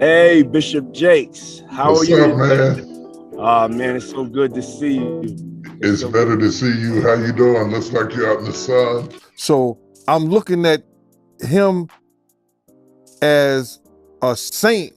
Hey, Bishop Jakes, how are What's you? up, man? Man, it's so good to see you. It's better to see you. How you doing? Looks like you're out in the sun. So I'm looking at him as a saint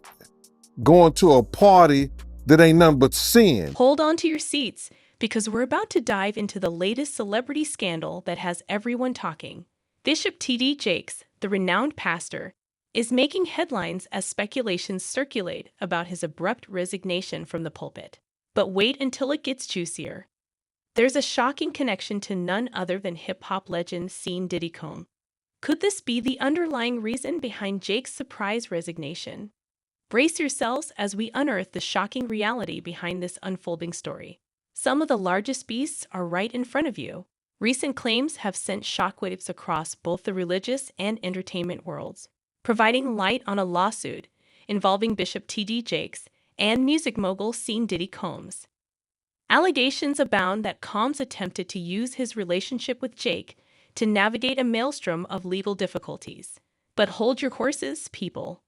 going to a party that ain't nothing but sin. Hold on to your seats, because we're about to dive into the latest celebrity scandal that has everyone talking. Bishop T.D. Jakes, the renowned pastor, is making headlines as speculations circulate about his abrupt resignation from the pulpit. But wait until it gets juicier. There's a shocking connection to none other than hip-hop legend Diddy Combs. Could this be the underlying reason behind Jake's surprise resignation? Brace yourselves as we unearth the shocking reality behind this unfolding story. Some of the largest beasts are right in front of you. Recent claims have sent shockwaves across both the religious and entertainment worlds, providing light on a lawsuit involving Bishop T.D. Jakes and music mogul Diddy Combs. Allegations abound that Combs attempted to use his relationship with Jake to navigate a maelstrom of legal difficulties. But hold your horses, people.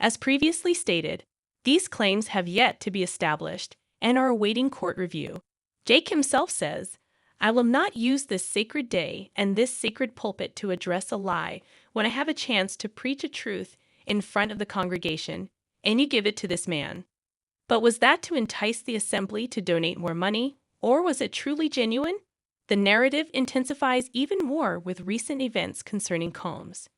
As previously stated, these claims have yet to be established and are awaiting court review. Jake himself says, "I will not use this sacred day and this sacred pulpit to address a lie when I have a chance to preach a truth in front of the congregation, and you give it to this man." But was that to entice the assembly to donate more money, or was it truly genuine? The narrative intensifies even more with recent events concerning Combs.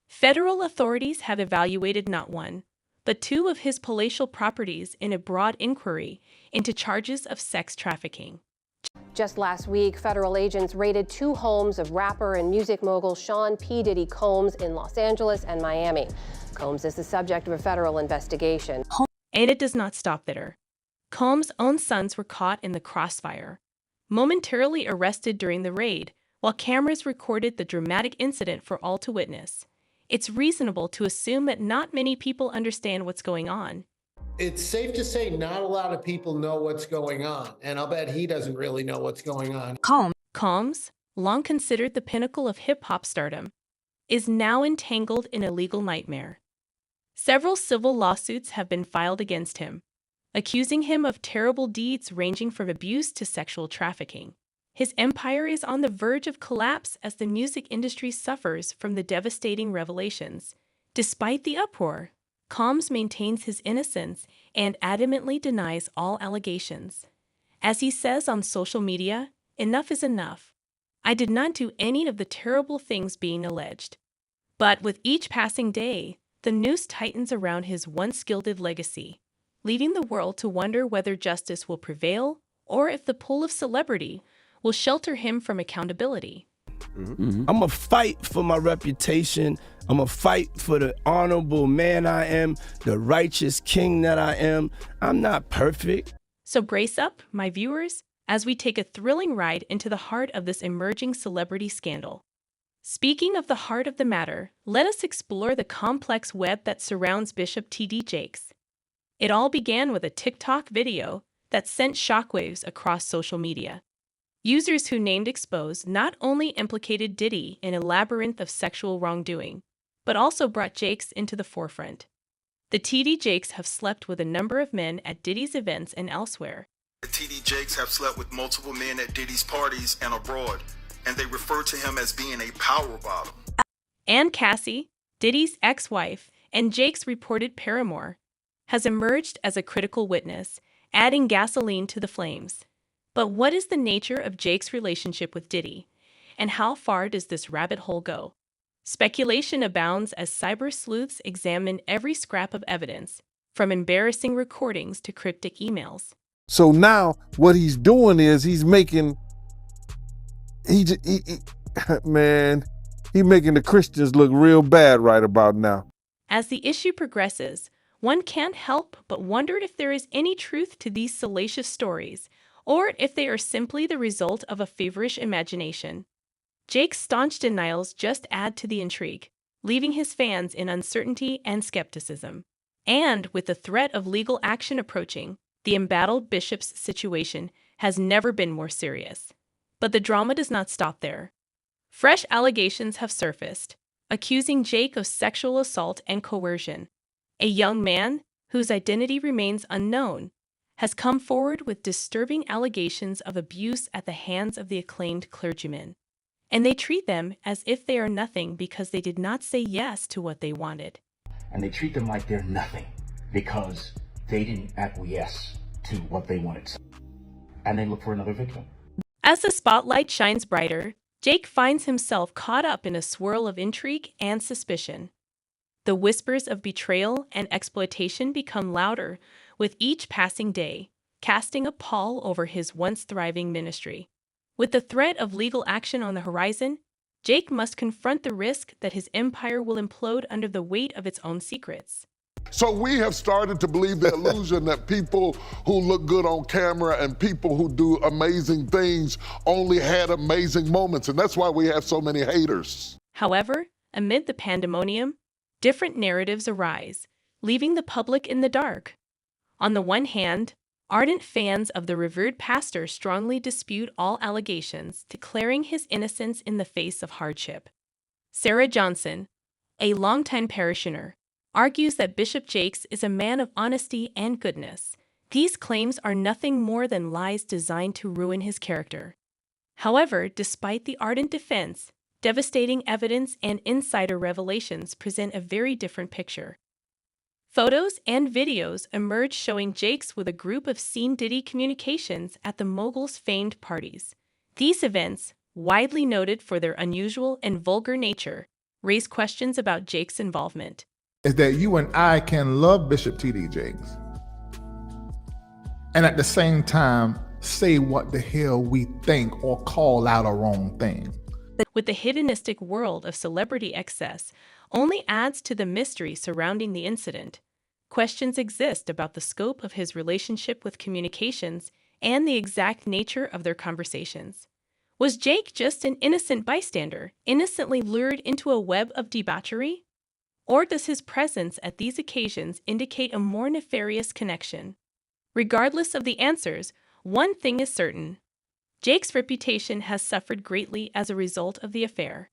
Federal authorities have evaluated not one, but two of his palatial properties in a broad inquiry into charges of sex trafficking. Just last week, federal agents raided two homes of rapper and music mogul Sean P. Diddy Combs in Los Angeles and Miami. Combs is the subject of a federal investigation. And it does not stop there. Combs' own sons were caught in the crossfire, momentarily arrested during the raid, while cameras recorded the dramatic incident for all to witness. It's reasonable to assume that not many people understand what's going on. It's safe to say not a lot of people know what's going on, and I'll bet he doesn't really know what's going on. Combs, long considered the pinnacle of hip-hop stardom, is now entangled in a legal nightmare. Several civil lawsuits have been filed against him, accusing him of terrible deeds ranging from abuse to sexual trafficking. His empire is on the verge of collapse as the music industry suffers from the devastating revelations. Despite the uproar, Combs maintains his innocence and adamantly denies all allegations. As he says on social media, "Enough is enough. I did not do any of the terrible things being alleged." But with each passing day, the noose tightens around his once gilded legacy, leaving the world to wonder whether justice will prevail or if the pull of celebrity will shelter him from accountability. I'm gonna fight for my reputation. I'm gonna fight for the honorable man I am, the righteous king that I am. I'm not perfect. So brace up, my viewers, as we take a thrilling ride into the heart of this emerging celebrity scandal. Speaking of the heart of the matter, let us explore the complex web that surrounds Bishop T.D. Jakes. It all began with a TikTok video that sent shockwaves across social media. Users who named Expose not only implicated Diddy in a labyrinth of sexual wrongdoing, but also brought Jakes into the forefront. The T.D. Jakes have slept with a number of men at Diddy's events and elsewhere. The T.D. Jakes have slept with multiple men at Diddy's parties and abroad, and they refer to him as being a power bottom. And Cassie, Diddy's ex-wife and Jake's reported paramour, has emerged as a critical witness, adding gasoline to the flames. But what is the nature of Jake's relationship with Diddy, and how far does this rabbit hole go? Speculation abounds as cyber sleuths examine every scrap of evidence, from embarrassing recordings to cryptic emails. So now what he's doing is he's making, man, he's making the Christians look real bad right about now. As the issue progresses, one can't help but wonder if there is any truth to these salacious stories, or if they are simply the result of a feverish imagination. Jake's staunch denials just add to the intrigue, leaving his fans in uncertainty and skepticism. And with the threat of legal action approaching, the embattled bishop's situation has never been more serious. But the drama does not stop there. Fresh allegations have surfaced, accusing Jake of sexual assault and coercion. A young man, whose identity remains unknown, has come forward with disturbing allegations of abuse at the hands of the acclaimed clergyman. And they treat them as if they are nothing because they did not say yes to what they wanted. And they treat them like they're nothing because they didn't acquiesce to what they wanted. And they look for another victim. As the spotlight shines brighter, Jake finds himself caught up in a swirl of intrigue and suspicion. The whispers of betrayal and exploitation become louder with each passing day, casting a pall over his once thriving ministry. With the threat of legal action on the horizon, Jake must confront the risk that his empire will implode under the weight of its own secrets. So we have started to believe the illusion that people who look good on camera and people who do amazing things only had amazing moments, and that's why we have so many haters. However, amid the pandemonium, different narratives arise, leaving the public in the dark. On the one hand, ardent fans of the revered pastor strongly dispute all allegations, declaring his innocence in the face of hardship. Sarah Johnson, a longtime parishioner, argues that Bishop Jakes is a man of honesty and goodness. These claims are nothing more than lies designed to ruin his character. However, despite the ardent defense, devastating evidence and insider revelations present a very different picture. Photos and videos emerge showing Jakes with a group of seen Diddy communications at the mogul's famed parties. These events, widely noted for their unusual and vulgar nature, raise questions about Jakes' involvement. Is that you and I can love Bishop T.D. Jakes and at the same time say what the hell we think or call out a wrong thing. With the hedonistic world of celebrity excess only adds to the mystery surrounding the incident. Questions exist about the scope of his relationship with communications and the exact nature of their conversations. Was Jake just an innocent bystander, innocently lured into a web of debauchery? Or does his presence at these occasions indicate a more nefarious connection? Regardless of the answers, one thing is certain. Jake's reputation has suffered greatly as a result of the affair.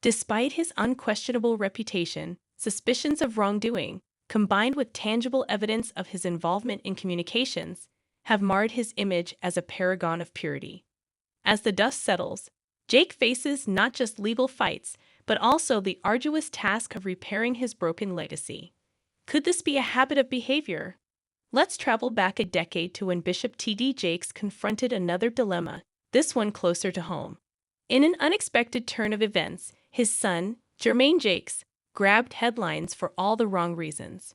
Despite his unquestionable reputation, suspicions of wrongdoing, combined with tangible evidence of his involvement in communications, have marred his image as a paragon of purity. As the dust settles, Jake faces not just legal fights, but also the arduous task of repairing his broken legacy. Could this be a habit of behavior? Let's travel back a decade to when Bishop T.D. Jakes confronted another dilemma, this one closer to home. In an unexpected turn of events, his son, Germaine Jake, grabbed headlines for all the wrong reasons.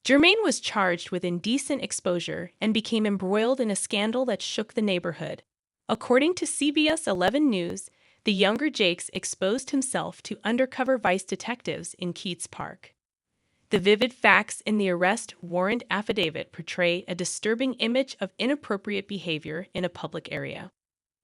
Germaine was charged with indecent exposure and became embroiled in a scandal that shook the neighborhood. According to CBS 11 News, the younger Jakes exposed himself to undercover Vice detectives in Keats Park. The vivid facts in the arrest warrant affidavit portray a disturbing image of inappropriate behavior in a public area.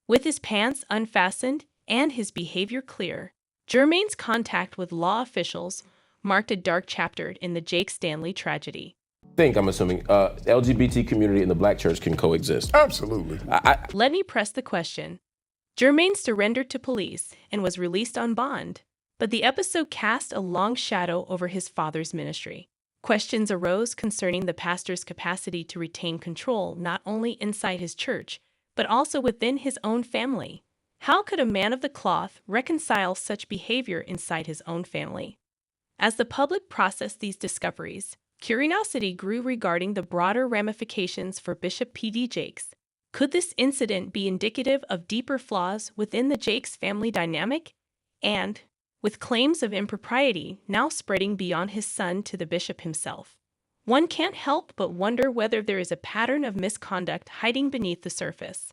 With his pants unfastened and his behavior clear, Germaine's contact with law officials marked a dark chapter in the Jake Stanley tragedy. I'm assuming LGBT community and the black church can coexist. Absolutely. Let me press the question. Germaine surrendered to police and was released on bond, but the episode cast a long shadow over his father's ministry. Questions arose concerning the pastor's capacity to retain control not only inside his church, but also within his own family. How could a man of the cloth reconcile such behavior inside his own family? As the public processed these discoveries, curiosity grew regarding the broader ramifications for Bishop T.D. Jakes. Could this incident be indicative of deeper flaws within the Jakes family dynamic? And, with claims of impropriety now spreading beyond his son to the bishop himself, one can't help but wonder whether there is a pattern of misconduct hiding beneath the surface.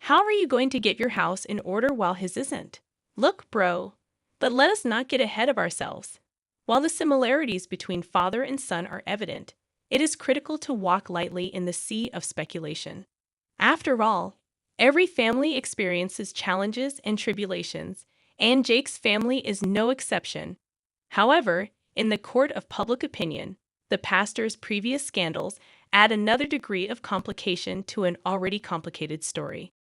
How are you going to get your house in order while his isn't? Look, bro, but let us not get ahead of ourselves. While the similarities between father and son are evident, it is critical to walk lightly in the sea of speculation. After all, every family experiences challenges and tribulations, and Jake's family is no exception. However, in the court of public opinion, the pastor's previous scandals add another degree of complication to an already complicated story.